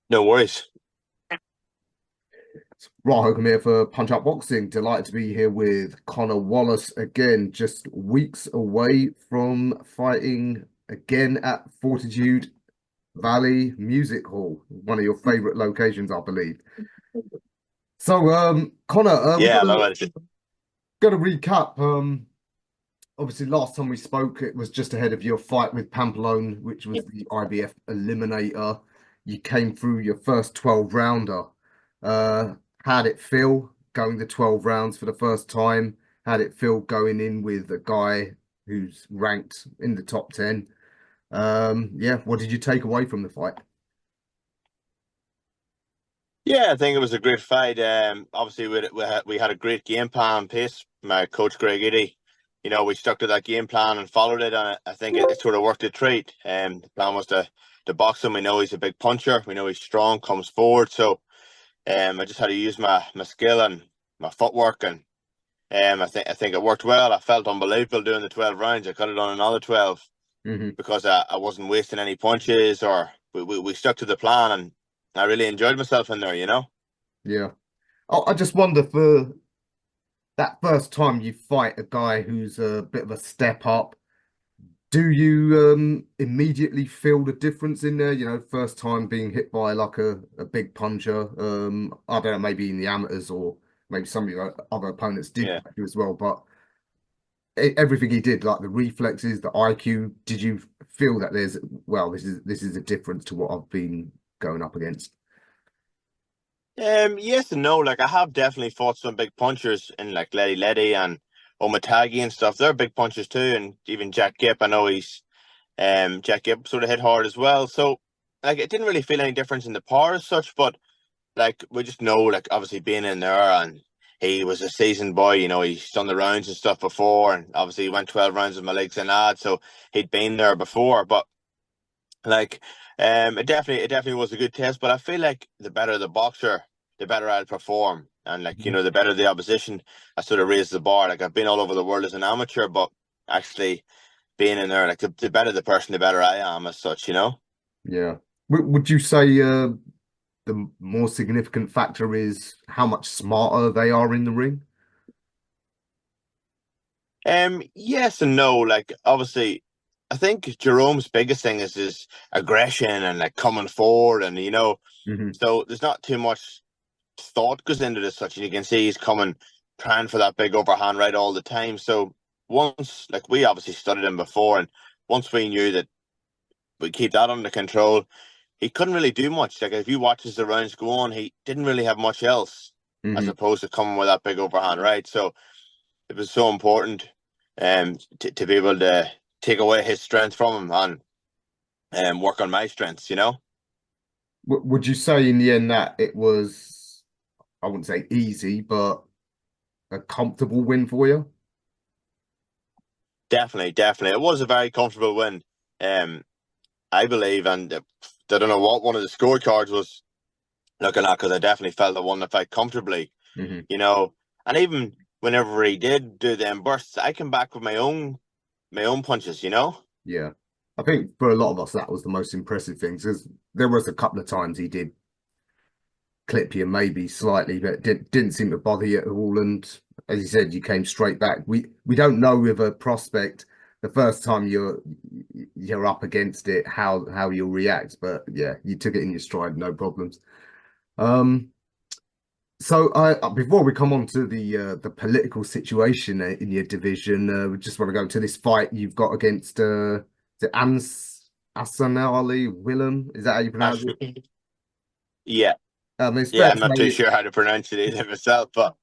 No worries. Right, I'm here for Punch Up Boxing. Delighted to be here with Conor Wallace again, just weeks away from fighting again at Fortitude Valley Music Hall, one of your favorite locations, I believe. So, Conor, we've Yeah, I love it. got to recap. Obviously, last time we spoke, it was just ahead of your fight with Pampelone, which was the IBF Eliminator. You came through your first 12 rounder. Uh, how'd it feel going the 12 rounds for the first time? How'd it feel going in with a guy who's ranked in the top 10? Yeah, what did you take away from the fight? Yeah, I think it was a great fight. Obviously, we had a great game plan in place. My coach Greg Eady, we stuck to that game plan and followed it, and I think it sort of worked a treat. The plan was to box him. We know he's a big puncher. We know he's strong, comes forward. So, I just had to use my skill and my footwork, and I think it worked well. I felt unbelievable doing the 12 rounds. I could have done another 12 Hmm. because I wasn't wasting any punches, or we stuck to the plan, and I really enjoyed myself in there. Yeah. I just wonder for that first time you fight a guy who's a bit of a step up. Do you immediately feel the difference in there? First time being hit by like a big puncher. I don't know, maybe in the amateurs or maybe some of your other opponents did Yeah. catch you as well. But everything he did, like the reflexes, the IQ, did you feel that this is a difference to what I've been going up against? Yes and no. Like I have definitely fought some big punchers in like Letty and Omatagi and stuff. They're big punchers too, and even Jack Gipp. I know Jack Gipp sort of hit hard as well. So like it didn't really feel any difference in the power as such, but like we just know, like obviously being in there, and he was a seasoned boy. He's done the rounds and stuff before, and obviously he went 12 rounds with my legs and lad, so he'd been there before. But like, it definitely was a good test. But I feel like the better the boxer, the better I'll perform, and like Mhm. the better the opposition, I sort of raise the bar. Like I've been all over the world as an amateur, but actually being in there, like the better the person, the better I am as such. Yeah. Would you say the more significant factor is how much smarter they are in the ring? Yes and no. Like obviously, I think Jerome's biggest thing is his aggression and like coming forward, and Hmm. so there's not too much thought goes into this. Such, and you can see he's coming, trying for that big overhand right all the time. So once, like we obviously studied him before, and once we knew that we keep that under control, he couldn't really do much. Like if you watch as the rounds go on, he didn't really have much else as Hmm. opposed to coming with that big overhand, right? So it was so important to be able to take away his strength from him and work on my strengths. Would you say in the end that it was, I wouldn't say easy, but a comfortable win for you? Definitely, definitely. It was a very comfortable win. I believe, and I don't know what one of the scorecards was looking at, because I definitely felt I won the fight comfortably, Hmm. you know. And even whenever he did do them bursts, I came back with my own punches. Yeah. I think for a lot of us, that was the most impressive thing because there was a couple of times he did clip you maybe slightly, but didn't seem to bother you at all. And as you said, you came straight back. We don't know with a prospect the first time you're up against it how you'll react, but yeah, you took it in your stride, no problems. Um, so I before we come on to the political situation in your division, we just want to go to this fight you've got against the Asanali Willem. Is that how you pronounce it? Actually, yeah, It's yeah. fair I'm to not too say sure how to pronounce it either myself, but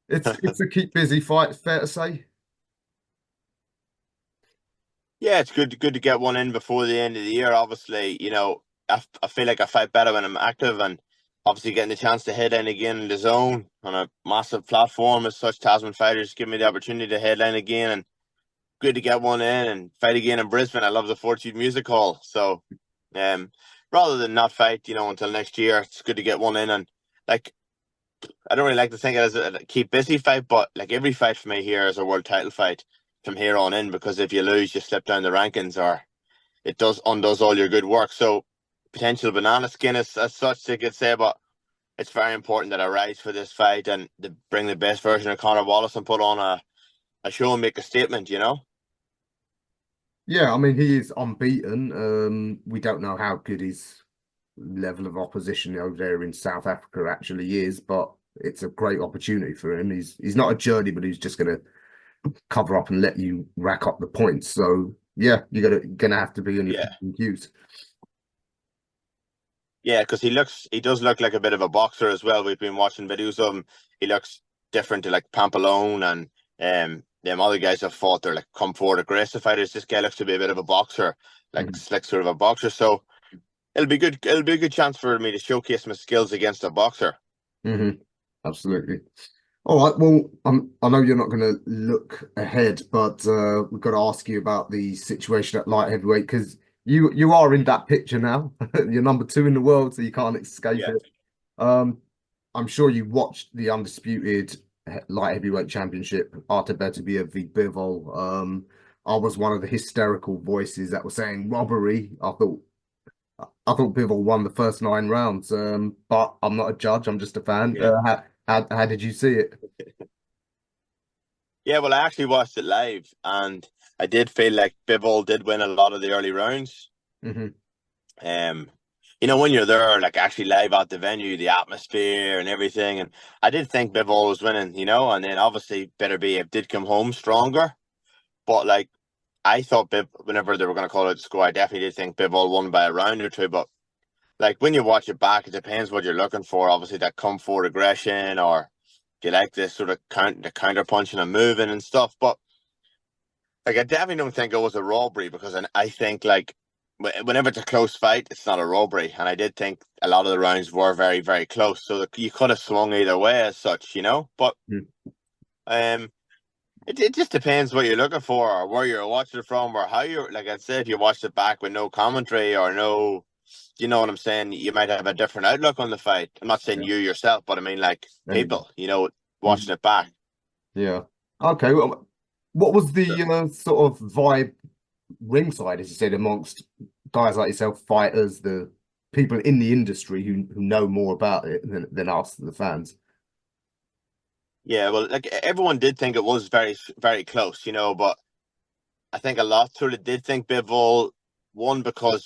it's a keep busy fight. It's fair to say. yeah, it's good to get one in before the end of the year. Obviously, I feel like I fight better when I'm active, and obviously getting the chance to headline again in the zone on a massive platform as such. Tasman fighters give me the opportunity to headline again, and good to get one in and fight again in Brisbane. I love the Fortitude Music Hall, so um, rather than not fight, until next year, it's good to get one in. And like, I don't really like to think of it as a keep busy fight, but like every fight for me here is a world title fight from here on in, because if you lose, you slip down the rankings, or it does undoes all your good work. So potential banana skin as such, they could say, but it's very important that I rise for this fight and to bring the best version of Conor Wallace and put on a show and make a statement, you know? Yeah, I mean he is unbeaten. We don't know how good his level of opposition over there in South Africa actually is, but it's a great opportunity for him. He's not a journey, but he's just gonna cover up and let you rack up the points. So yeah, gonna have to be on your Yeah. P's and Q's. Yeah, because he does look like a bit of a boxer as well. We've been watching videos of him. He looks different to like Pampelone and them other guys have fought. They're like come forward aggressive fighters. This guy looks to be a bit of a boxer, like Mhm. slick sort of a boxer. So it'll be good. It'll be a good chance for me to showcase my skills against a boxer. Absolutely. All right. Well, I know you're not going to look ahead, but we've got to ask you about the situation at light heavyweight because you are in that picture now. You're number two in the world, so you can't escape Yeah. it. Um, I'm sure you watched the undisputed light heavyweight championship after Beterbiev v Bivol. I was one of the hysterical voices that was saying robbery. I thought Bivol won the first 9 rounds, but I'm not a judge. I'm just a fan. Yeah. How did you see it? Yeah, well, I actually watched it live, and I did feel like Bivol did win a lot of the early rounds. Hmm. Um, when you're there, like actually live at the venue, the atmosphere and everything, and I did think Bivol was winning, and then obviously Beterbiev did come home stronger, but like I thought whenever they were going to call out the score, I definitely did think Bivol won by a round or two, but like when you watch it back, it depends what you're looking for. Obviously, that come forward aggression, or do you like this sort of the counter punching and moving and stuff, but. Like, I definitely don't think it was a robbery because I think, like, whenever it's a close fight, it's not a robbery. And I did think a lot of the rounds were very, very close. So you could have swung either way as such, But um, it just depends what you're looking for or where you're watching it from or how you're, like I said, if you watched it back with no commentary or no, you know what I'm saying? You might have a different outlook on the fight. I'm not saying Yeah. you yourself, but I mean, like, Anyway. people, watching it back. Yeah. Okay. Well, what was the sort of vibe ringside, as you said, amongst guys like yourself, fighters, the people in the industry who know more about it than us, the fans? Yeah, well, like everyone did think it was very, very close, but I think a lot sort of did think Bivol won because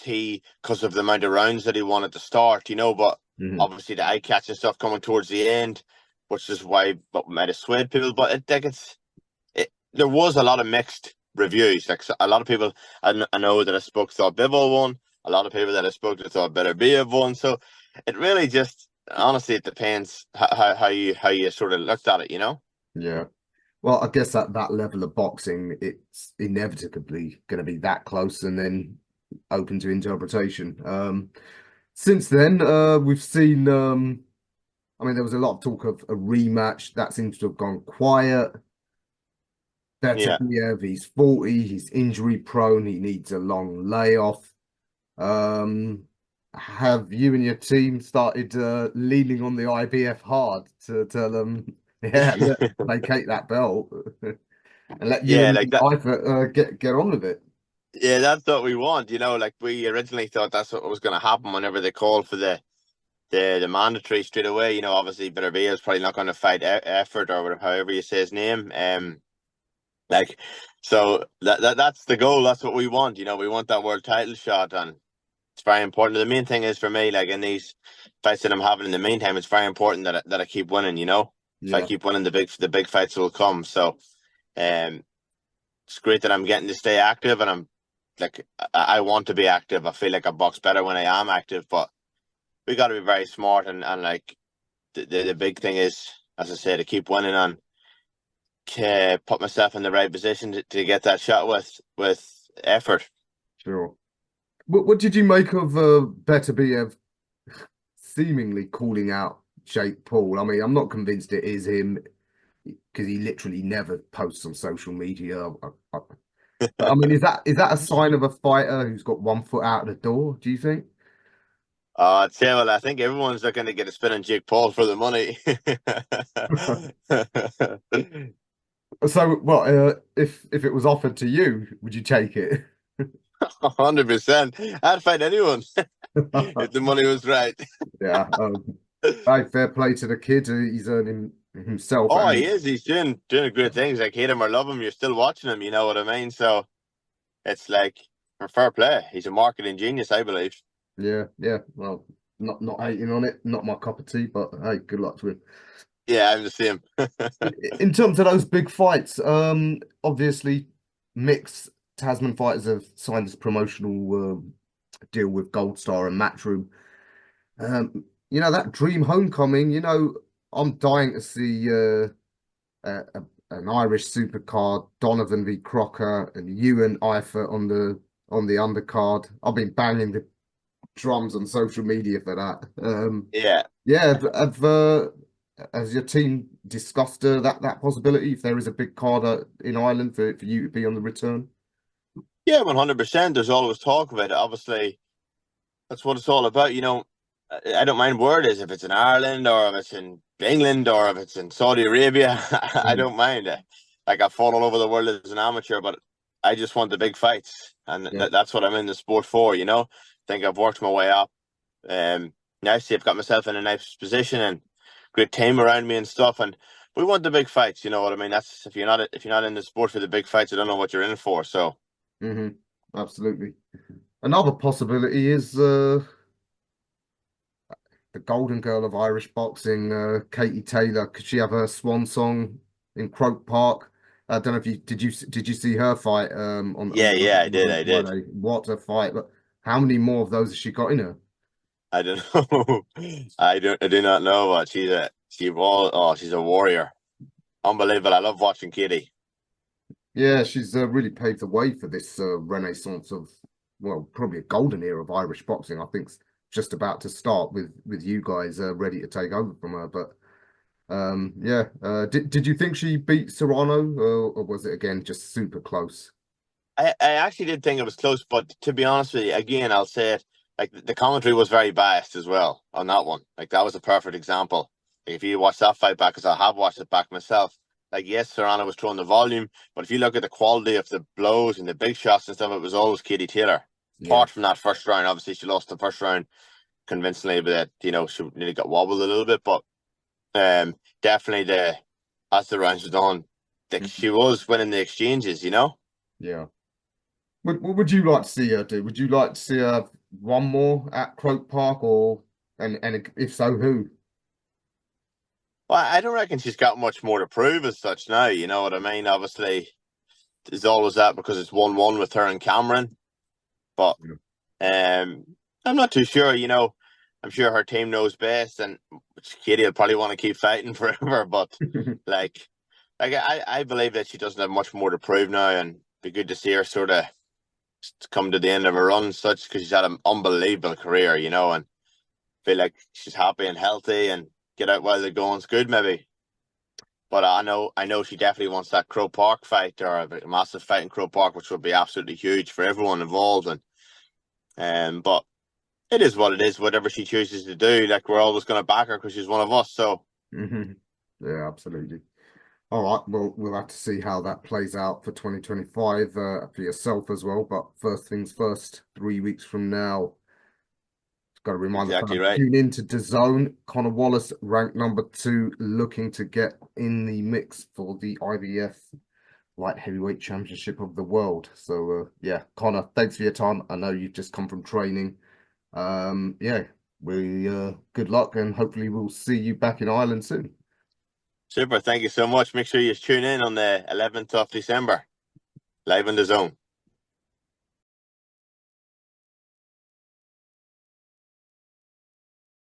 of the amount of rounds that he wanted to start, but Hmm. obviously the eye catching stuff coming towards the end, which is why what might have swayed people. But there was a lot of mixed reviews. Like so a lot of people I know that I spoke thought Bivol won. A lot of people that I spoke to thought Beterbiev won. So it really just honestly it depends how you sort of looked at it. Yeah. Well, I guess at that level of boxing, it's inevitably going to be that close and then open to interpretation. Since then, we've seen, I mean, there was a lot of talk of a rematch that seems to have gone quiet. Yeah. Beterbiev, he's 40, he's injury prone, he needs a long layoff. Um, have you and your team started leaning on the IBF hard to tell them, yeah, vacate that belt and let you Yeah, and like that. Eifert get on with it? Yeah, that's what we want. Like we originally thought that's what was going to happen whenever they called for the mandatory straight away. Obviously Beterbiev is probably not going to fight Effort or whatever, however you say his name. Like so that's the goal. That's what we want. We want that world title shot, and it's very important. The main thing is for me, like in these fights that I'm having in the meantime, it's very important that I keep winning. If I Yeah, keep winning, the big fights will come. So, um, it's great that I'm getting to stay active, and I'm like I want to be active. I feel like I box better when I am active, but we got to be very smart and like the big thing is, as I said, to keep winning and put myself in the right position to get that shot with effort. sure. What did you make of Beterbiev seemingly calling out Jake Paul? I mean, I'm not convinced it is him because he literally never posts on social media. But I mean, is that a sign of a fighter who's got one foot out of the door? Do you think? I'd say, well, I think everyone's looking to get a spin on Jake Paul for the money. So, well, if it was offered to you, would you take it? 100%. I'd fight anyone if the money was right. Yeah. Hey, fair play to the kid. He's earning himself Oh, he and is. He's doing great things. Like, hate him or love him, you're still watching him. You know what I mean? So it's like, for fair play. He's a marketing genius, I believe. yeah, yeah. Well, not hating on it. Not my cup of tea, but hey, good luck to him. Yeah, I'm the same. In terms of those big fights, obviously, mixed Tasman fighters have signed this promotional deal with Goldstar and Matchroom. That dream homecoming. I'm dying to see an Irish supercard, Donovan v Crocker, and you and Eifert on the undercard. I've been banging the drums on social media for that. Yeah. Yeah, has your team discussed that possibility if there is a big card in Ireland for you to be on the return? Yeah, 100%. There's always talk of it. Obviously, that's what it's all about. I don't mind where it is, if it's in Ireland or if it's in England or if it's in Saudi Arabia. I Mm, don't mind it. Like, I've fought all over the world as an amateur, but I just want the big fights, and yeah. that's what I'm in the sport for. I think I've worked my way up. Nicely, I've got myself in a nice position and great team around me and stuff. And we want the big fights. You know what I mean? That's if you're not in the sport for the big fights, I don't know what you're in for. So hmm Absolutely. Another possibility is the golden girl of Irish boxing, Katie Taylor. Could she have her swan song in Croke Park? I don't know if you see her fight yeah, yeah, I did. Friday. What a fight! But how many more of those has she got in her? I don't know. I do not know, but she's a warrior. Unbelievable. I love watching Katie. Yeah, she's really paved the way for this renaissance of, well, probably a golden era of Irish boxing. I think's just about to start with you guys ready to take over from her. But yeah, did you think she beat Serrano, or was it again just super close? I actually did think it was close, but to be honest with you, again, I'll say it, like, the commentary was very biased as well on that one. Like, that was a perfect example. Like, if you watch that fight back, because I have watched it back myself, like, yes, Serrano was throwing the volume, but if you look at the quality of the blows and the big shots and stuff, it was always Katie Taylor. Yeah. Apart from that first round, obviously she lost the first round convincingly, but that, she nearly got wobbled a little bit. But definitely, as the rounds went on, like, Mhm. she was winning the exchanges. Yeah. What would you like to see her do? Would you like to see her one more at Croke Park, or and if so, who? Well, I don't reckon she's got much more to prove as such now. You know what I mean? Obviously, there's always that because it's 1-1 with her and Cameron. But I'm not too sure. I'm sure her team knows best, and Katie will probably want to keep fighting forever. But like, I believe that she doesn't have much more to prove now, and it'd be good to see her sort of come to the end of her run, and such, because she's had an unbelievable career. And feel like she's happy and healthy and get out while the going's good, maybe. But I know she definitely wants that Crow Park fight, or a massive fight in Crow Park, which would be absolutely huge for everyone involved. But it is what it is. Whatever she chooses to do, like, we're always going to back her because she's one of us. So Yeah, absolutely. All right, well, we'll have to see how that plays out for 2025 for yourself as well. But first things first, 3 weeks from now, got to remind the exactly fans, right. tune in to DAZN. Conor Wallace, ranked number 2, looking to get in the mix for the IBF Light Heavyweight Championship of the World. So, yeah, Conor, thanks for your time. I know you've just come from training. Yeah, good luck, and hopefully we'll see you back in Ireland soon. Super. Thank you so much. Make sure you tune in on the 11th of December, live in DAZN.